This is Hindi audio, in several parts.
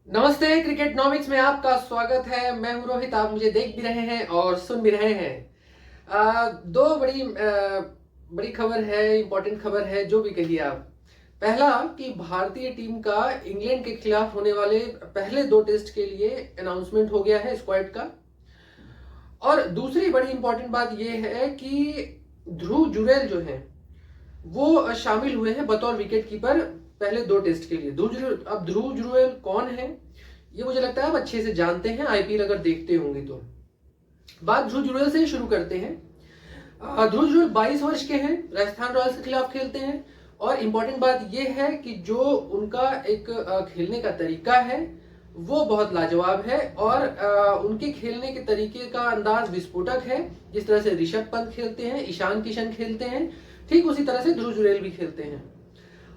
नमस्ते, क्रिकेट नॉमिक्स में आपका स्वागत है। मैं हूं रोहित। आप मुझे देख भी रहे हैं और सुन भी रहे हैं। दो बड़ी खबर है, इंपॉर्टेंट खबर है, जो भी कहिए आप। पहला कि भारतीय टीम का इंग्लैंड के खिलाफ होने वाले पहले दो टेस्ट के लिए अनाउंसमेंट हो गया है स्क्वाड का। और दूसरी बड़ी इंपॉर्टेंट बात यह है कि ध्रुव जुरैल जो है वो शामिल हुए हैं बतौर विकेट कीपर पहले दो टेस्ट के लिए। अब ध्रुव जुरैल कौन है, ये मुझे लगता है आप अच्छे से जानते हैं, आईपीएल अगर देखते होंगे तो। बात ध्रुव जुरैल से ही शुरू करते हैं। ध्रुव जुरैल 22 वर्ष के हैं, राजस्थान रॉयल्स के खिलाफ खेलते हैं। और इंपॉर्टेंट बात यह है कि जो उनका एक खेलने का तरीका है वो बहुत लाजवाब है। और उनके खेलने के तरीके का अंदाज विस्फोटक है। जिस तरह से ऋषभ पंत खेलते हैं, ईशान किशन खेलते हैं, ठीक उसी तरह से ध्रुव जुरैल भी खेलते हैं।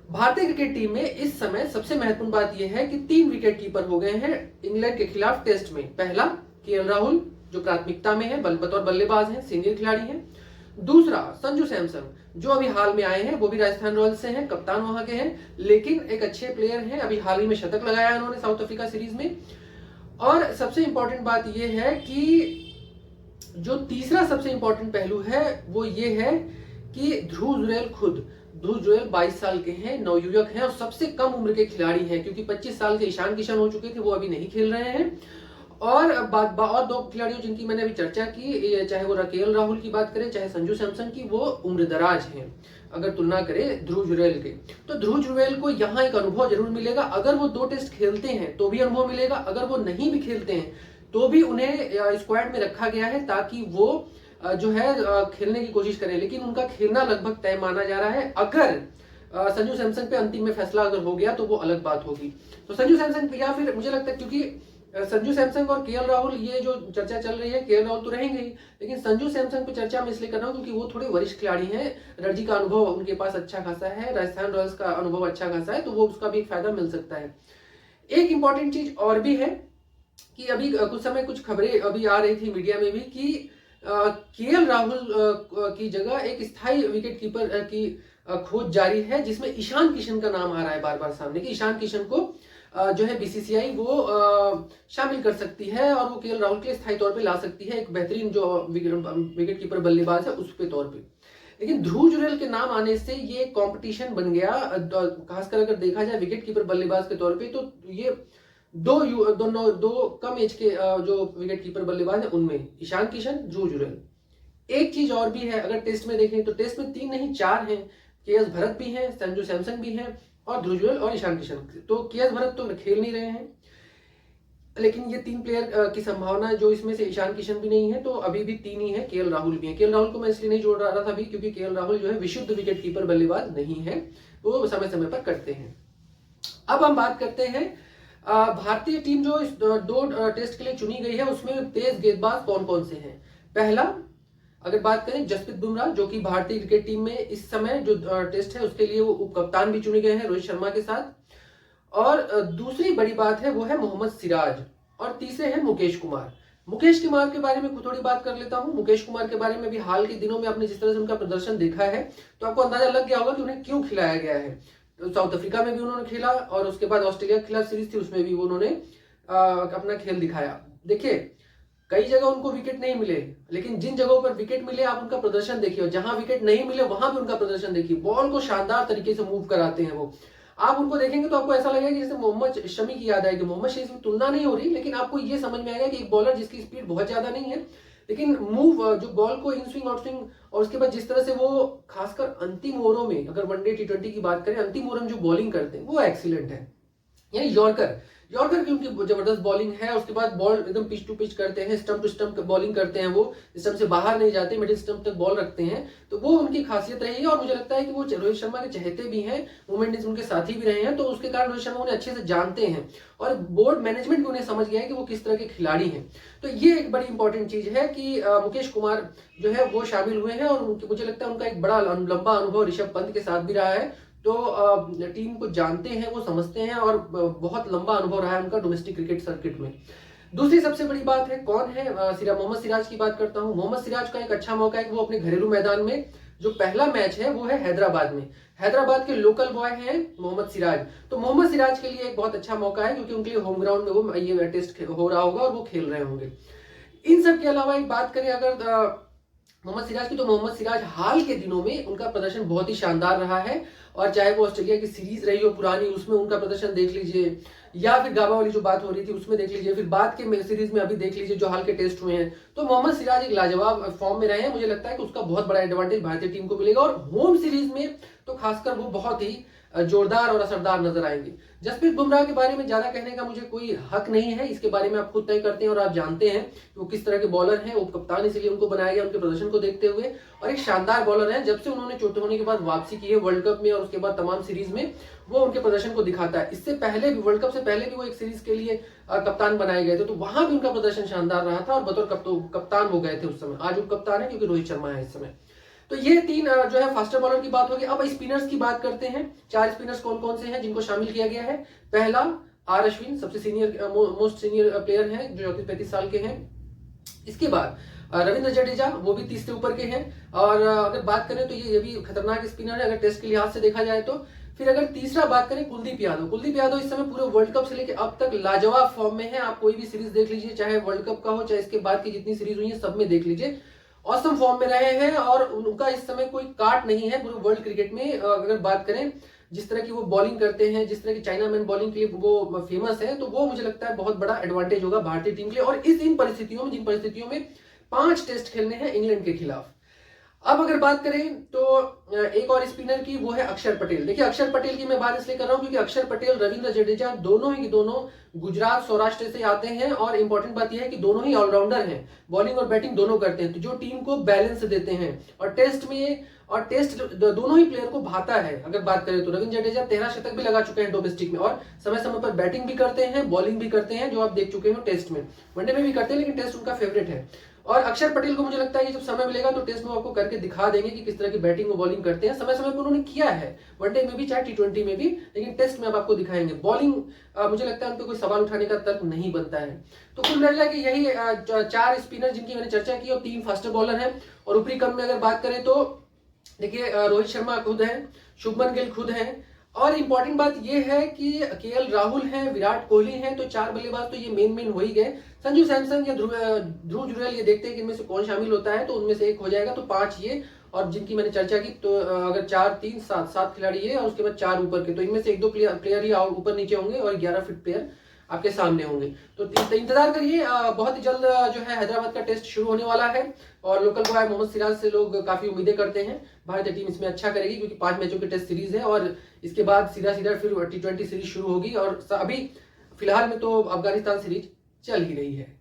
भारतीय क्रिकेट टीम में इस समय सबसे महत्वपूर्ण बात यह है कि 3 विकेट कीपर हो गए हैं इंग्लैंड के खिलाफ टेस्ट में। पहला केएल राहुल, जो प्राथमिकता में है, बतौर बल्लेबाज हैं, सीनियर खिलाड़ी हैं। दूसरा संजू सैमसन, जो अभी हाल में आए हैं, वो भी राजस्थान रॉयल्स से हैं, कप्तान वहां के हैं, लेकिन एक अच्छे प्लेयर हैं। अभी हाल ही में शतक लगाया उन्होंने साउथ अफ्रीका सीरीज में। और सबसे इंपॉर्टेंट बात यह है कि जो तीसरा सबसे इंपॉर्टेंट पहलू है वो ये है कि ध्रुव जुरैल 22 साल के हैं, नवयुवक हैं और सबसे कम उम्र के खिलाड़ी हैं, क्योंकि 25 साल के ईशान किशन हो चुके थे, वो अभी नहीं खेल रहे हैं। और और दो खिलाड़ियों जिनकी मैंने अभी चर्चा की, चाहे वो केएल राहुल की बात करें, चाहे संजू सैमसन की, वो उम्रदराज हैं अगर तुलना करें ध्रुव जुरैल के। तो ध्रुव जुरैल को यहाँ एक अनुभव जरूर मिलेगा। अगर वो 2 टेस्ट खेलते हैं तो भी अनुभव मिलेगा, अगर वो नहीं भी खेलते हैं तो भी उन्हें स्क्वाड में रखा गया है ताकि वो जो है खेलने की कोशिश करें। लेकिन उनका खेलना लगभग तय माना जा रहा है। अगर संजू सैमसन पे अंतिम में फैसला अगर हो गया तो वो अलग बात होगी। तो संजू सैमसन, या फिर मुझे लगता है क्योंकि संजू सैमसन और केएल राहुल, ये जो चर्चा चल रही है, केएल राहुल तो रहेंगे ही, लेकिन संजू सैमसन पे चर्चा मैं इसलिए कर रहा हूँ क्योंकि वो थोड़े वरिष्ठ खिलाड़ी हैं। रणजी का अनुभव उनके पास अच्छा खासा है, राजस्थान रॉयल्स का अनुभव अच्छा खासा है, तो वो उसका भी एक फायदा मिल सकता है। एक इंपॉर्टेंट चीज और भी है कि अभी कुछ समय कुछ खबरें अभी आ रही थी मीडिया में भी कि केएल राहुल की जगह एक स्थायी विकेट कीपर की खोज जारी है, जिसमें ईशान किशन का नाम आ रहा है बार बार सामने कि ईशान किशन को जो है बीसीसीआई वो शामिल कर सकती है और वो केएल राहुल के लिए स्थायी तौर पे ला सकती है, एक बेहतरीन जो विकेट कीपर बल्लेबाज है उसके तौर पे। लेकिन ध्रुव जुरैल के नाम आने से ये कंपटीशन बन गया, खासकर अगर देखा जाए विकेट कीपर बल्लेबाज के तौर पे, तो ये दो कम एज के जो विकेट कीपर बल्लेबाज है उनमें ईशान किशन, ध्रुव जुरैल। एक चीज और भी है, अगर टेस्ट में देखें तो टेस्ट में 3 नहीं 4 हैं। केएस भरत भी हैं, संजू सैमसन भी हैं और ध्रुव जुरैल और ईशान किशन। तो केएस भरत तो खेल नहीं रहे हैं, लेकिन ये 3 प्लेयर की संभावना, जो इसमें से ईशान किशन भी नहीं है, तो अभी भी 3 ही है। केएल राहुल भी है। केएल राहुल को मैं इसलिए नहीं जोड़ रहा था अभी क्योंकि केएल राहुल जो है विशुद्ध विकेट कीपर बल्लेबाज नहीं है, वो समय समय पर करते हैं। अब हम बात करते हैं भारतीय टीम जो इस 2 टेस्ट के लिए चुनी गई है उसमें तेज गेंदबाज कौन कौन से हैं। पहला अगर बात करें, जसप्रीत बुमराह, जो कि भारतीय क्रिकेट टीम में इस समय जो टेस्ट है उसके लिए वो उप कप्तान भी चुने गए हैं रोहित शर्मा के साथ। और दूसरी बड़ी बात है वो है मोहम्मद सिराज। और तीसरे हैं मुकेश कुमार। मुकेश कुमार के बारे में थोड़ी बात कर लेता हूं। मुकेश कुमार के बारे में भी हाल के दिनों में आपने जिस तरह से उनका प्रदर्शन देखा है तो आपको अंदाजा लग गया होगा कि उन्हें क्यों खिलाया गया है। तो साउथ अफ्रीका में भी उन्होंने खेला और उसके बाद ऑस्ट्रेलिया के खिलाफ सीरीज थी, उसमें भी उन्होंने अपना खेल दिखाया। देखिए, कई जगह उनको विकेट नहीं मिले, लेकिन जिन जगहों पर विकेट मिले आप उनका प्रदर्शन देखिए, और जहां विकेट नहीं मिले वहां भी उनका प्रदर्शन देखिए। बॉल को शानदार तरीके से मूव कराते हैं वो। आप उनको देखेंगे तो आपको ऐसा लगेगा कि जैसे मोहम्मद शमी की याद आएगी। मोहम्मद शमी से तुलना नहीं हो रही, लेकिन आपको ये समझ में आएगा कि एक बॉलर जिसकी स्पीड बहुत ज्यादा नहीं है, लेकिन मूव, जो बॉल को इन स्विंग आउट स्विंग, और उसके बाद जिस तरह से वो खासकर अंतिम ओवरों में, अगर वनडे T20 की बात करें, अंतिम ओवर में जो बॉलिंग करते हैं वो एक्सीलेंट है। यानी यॉर्कर की उनकी जबरदस्त बॉलिंग है। उसके बाद बॉल एकदम पिच टू पिच करते हैं, स्टंप टू स्टंप बॉलिंग करते हैं, वो स्टंप से बाहर नहीं जाते, मिडिल स्टंप तक बॉल रखते हैं। तो वो उनकी खासियत रही है और मुझे लगता है कि वो रोहित शर्मा के चहेते भी हैं, मूवमेंट उनके साथी भी रहे हैं, तो उसके कारण रोहित शर्मा उन्हें अच्छे से जानते हैं और बोर्ड मैनेजमेंट भी उन्हें समझ गया है कि वो किस तरह के खिलाड़ी हैं। तो ये एक बड़ी इंपॉर्टेंट चीज है कि मुकेश कुमार जो है वो शामिल हुए हैं और मुझे लगता है उनका एक बड़ा लंबा अनुभव ऋषभ पंत के साथ भी रहा है। तो टीम को जानते हैं, वो समझते हैं और बहुत लंबा अनुभव रहा है उनका डोमेस्टिक क्रिकेट सर्किट में। दूसरी सबसे बड़ी बात है कौन है, मोहम्मद सिराज की बात करता हूं। मोहम्मद सिराज का एक अच्छा मौका है कि वो अपने घरेलू मैदान में जो पहला मैच है वो है हैदराबाद में। हैदराबाद के लोकल बॉय हैं मोहम्मद सिराज। तो मोहम्मद सिराज के लिए एक बहुत अच्छा मौका है क्योंकि उनके लिए होम ग्राउंड में वो ये टेस्ट हो रहा होगा और वो खेल रहे होंगे। इन सब के अलावा एक बात करें अगर मोहम्मद सिराज की, तो मोहम्मद सिराज हाल के दिनों में उनका प्रदर्शन बहुत ही शानदार रहा है। और चाहे वो ऑस्ट्रेलिया की सीरीज रही हो पुरानी, उसमें उनका प्रदर्शन देख लीजिए, या फिर गाबा वाली जो बात हो रही थी उसमें देख लीजिए, फिर बाद के सीरीज में अभी देख लीजिए जो हाल के टेस्ट हुए हैं, तो मोहम्मद सिराज एक लाजवाब फॉर्म में रहे हैं। मुझे लगता है कि उसका बहुत बड़ा एडवांटेज भारतीय टीम को मिलेगा और होम सीरीज में तो खासकर वो बहुत ही जोरदार और असरदार नजर आएंगे। जसप्रीत बुमराह के बारे में ज्यादा कहने का मुझे कोई हक नहीं है, इसके बारे में आप खुद तय करते हैं और आप जानते हैं वो किस तरह के बॉलर हैं। उप कप्तान इसलिए उनको बनाया गया उनके प्रदर्शन को देखते हुए, और एक शानदार बॉलर है। जब से उन्होंने चोट होने के बाद वापसी की है वर्ल्ड कप में और उसके बाद तमाम सीरीज में, वो उनके प्रदर्शन को दिखाता है। इससे पहले भी, वर्ल्ड कप से पहले भी वो एक सीरीज के लिए कप्तान बनाए गए थे, तो वहां भी उनका प्रदर्शन शानदार रहा था और बतौर कप्तान वो गए थे उस समय। आज उप कप्तान है क्योंकि रोहित शर्मा है इस समय। तो ये तीन जो है फास्टर बॉलर की बात होगी। अब स्पिनर्स की बात करते हैं। 4 स्पिनर्स कौन कौन से हैं जिनको शामिल किया गया है। पहला आर अश्विन, सबसे सीनियर मोस्ट सीनियर प्लेयर है जो 34-35 साल के हैं। इसके बाद रविंद्र जडेजा, वो भी 30 से ऊपर के हैं। और अगर बात करें तो ये भी खतरनाक स्पिनर है अगर टेस्ट के लिहाज से देखा जाए तो। फिर अगर तीसरा बात करें कुलदीप यादव, कुलदीप यादव इस समय पूरे वर्ल्ड कप से लेकर अब तक लाजवाब फॉर्म में है। आप कोई भी सीरीज देख लीजिए, चाहे वर्ल्ड कप का हो चाहे इसके बाद की जितनी सीरीज हुई है सब में देख लीजिए, औसम फॉर्म में रहे हैं और उनका इस समय कोई काट नहीं है पूरे वर्ल्ड क्रिकेट में। अगर बात करें जिस तरह की वो बॉलिंग करते हैं, जिस तरह की चाइना मैन बॉलिंग के लिए वो फेमस है, तो वो मुझे लगता है बहुत बड़ा एडवांटेज होगा भारतीय टीम के लिए। और इन परिस्थितियों में, जिन परिस्थितियों में 5 टेस्ट खेलने हैं इंग्लैंड के खिलाफ। अब अगर बात करें तो एक और स्पिनर की, वो है अक्षर पटेल। देखिए अक्षर पटेल की मैं बात इसलिए कर रहा हूं क्योंकि अक्षर पटेल, रविंद्र जडेजा दोनों ही दोनों गुजरात सौराष्ट्र से आते हैं और इंपॉर्टेंट बात यह है कि दोनों ही ऑलराउंडर हैं, बॉलिंग और बैटिंग दोनों करते हैं, तो जो टीम को बैलेंस देते हैं। और टेस्ट दोनों ही प्लेयर को भाता है। अगर बात करें तो रविंद्र जडेजा 13 शतक भी लगा चुके हैं डोमेस्टिक में और समय समय पर बैटिंग भी करते हैं, बॉलिंग भी करते हैं, जो आप देख चुके हो टेस्ट में। वनडे में भी करते हैं लेकिन टेस्ट उनका फेवरेट है। और अक्षर पटेल को मुझे लगता है कि जब समय मिलेगा तो टेस्ट में आपको करके दिखा देंगे कि किस तरह की बैटिंग और बॉलिंग करते हैं। समय समय पर उन्होंने किया है, वनडे में भी चाहे T20 में भी, लेकिन टेस्ट में अब आपको दिखाएंगे। बॉलिंग मुझे लगता है उनको कोई सवाल उठाने का तर्क नहीं बनता है। तो कुल मिला के यही 4 स्पिनर जिनकी मैंने चर्चा की और 3 फास्टर बॉलर हैं। और ऊपरी क्रम में अगर बात करें तो देखिए रोहित शर्मा खुद है, शुभमन गिल खुद है, और इंपॉर्टेंट बात यह है कि केएल राहुल हैं, विराट कोहली हैं, तो 4 बल्लेबाज तो ये मेन हो ही गए। संजू सैमसन या ध्रुव जुरैल, ये देखते हैं कि इनमें से कौन शामिल होता है, तो उनमें से एक हो जाएगा। तो 5 ये, और जिनकी मैंने चर्चा की तो अगर 4, 3, 7 खिलाड़ी ये और उसके बाद 4 ऊपर के, तो इनमें से 1-2 प्लेयर ही ऊपर नीचे होंगे और 11 फिट प्लेयर आपके सामने होंगे। तो इंतजार करिए, बहुत ही जल्द जो है हैदराबाद का टेस्ट शुरू होने वाला है और लोकल बॉय मोहम्मद सिराज से लोग काफी उम्मीदें करते हैं। भारतीय टीम इसमें अच्छा करेगी क्योंकि 5 मैचों की टेस्ट सीरीज है और इसके बाद सीधा फिर T20 सीरीज शुरू होगी। और अभी फिलहाल में तो अफगानिस्तान सीरीज चल ही रही है।